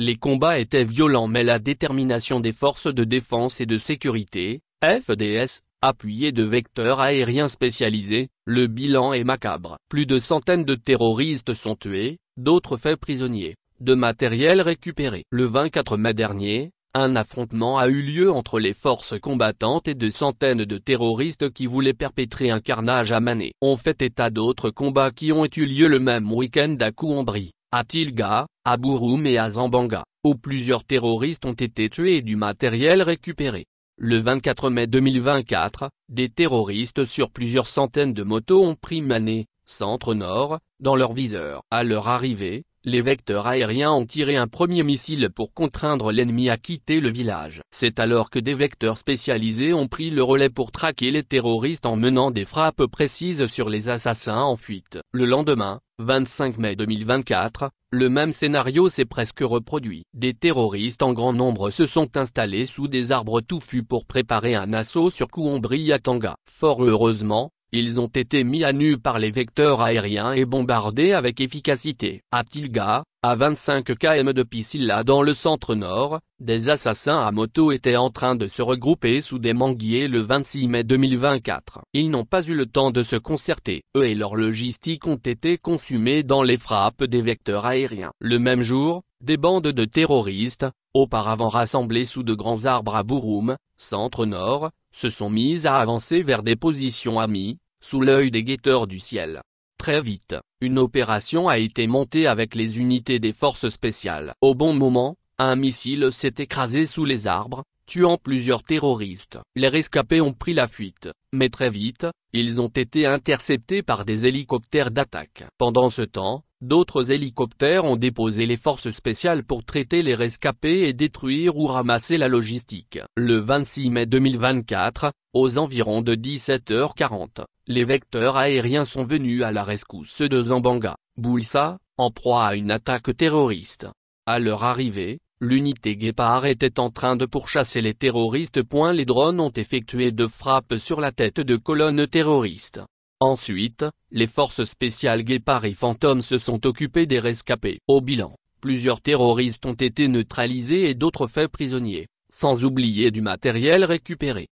Les combats étaient violents mais la détermination des forces de défense et de sécurité, FDS, appuyées de vecteurs aériens spécialisés, le bilan est macabre. Plus de centaines de terroristes sont tués, d'autres faits prisonniers, de matériel récupéré. Le 24 mai dernier, un affrontement a eu lieu entre les forces combattantes et de centaines de terroristes qui voulaient perpétrer un carnage à Mané. On fait état d'autres combats qui ont eu lieu le même week-end à Kouambri, à Tilga, à Bouroum et à Zambanga, où plusieurs terroristes ont été tués et du matériel récupéré. Le 24 mai 2024, des terroristes sur plusieurs centaines de motos ont pris Mané, centre-nord, dans leur viseur. À leur arrivée, les vecteurs aériens ont tiré un premier missile pour contraindre l'ennemi à quitter le village. C'est alors que des vecteurs spécialisés ont pris le relais pour traquer les terroristes en menant des frappes précises sur les assassins en fuite. Le lendemain, 25 mai 2024, le même scénario s'est presque reproduit. Des terroristes en grand nombre se sont installés sous des arbres touffus pour préparer un assaut sur Kouambri-Yatanga. Fort heureusement, ils ont été mis à nu par les vecteurs aériens et bombardés avec efficacité. À Tilga, à 25 km de Piscilla dans le centre-nord, des assassins à moto étaient en train de se regrouper sous des manguiers le 26 mai 2024. Ils n'ont pas eu le temps de se concerter. Eux et leur logistique ont été consumés dans les frappes des vecteurs aériens. Le même jour, des bandes de terroristes, auparavant rassemblés sous de grands arbres à Bouroum, centre-nord, se sont mises à avancer vers des positions amies, sous l'œil des guetteurs du ciel. Très vite, une opération a été montée avec les unités des forces spéciales. Au bon moment, un missile s'est écrasé sous les arbres, tuant plusieurs terroristes. Les rescapés ont pris la fuite, mais très vite, ils ont été interceptés par des hélicoptères d'attaque. Pendant ce temps, d'autres hélicoptères ont déposé les forces spéciales pour traiter les rescapés et détruire ou ramasser la logistique. Le 26 mai 2024, aux environs de 17h40, les vecteurs aériens sont venus à la rescousse de Zambanga, Boulssa, en proie à une attaque terroriste. À leur arrivée, l'unité Guépard était en train de pourchasser les terroristes. Les drones ont effectué de frappes sur la tête de colonnes terroristes. Ensuite, les forces spéciales Guépard et Fantôme se sont occupées des rescapés. Au bilan, plusieurs terroristes ont été neutralisés et d'autres faits prisonniers, sans oublier du matériel récupéré.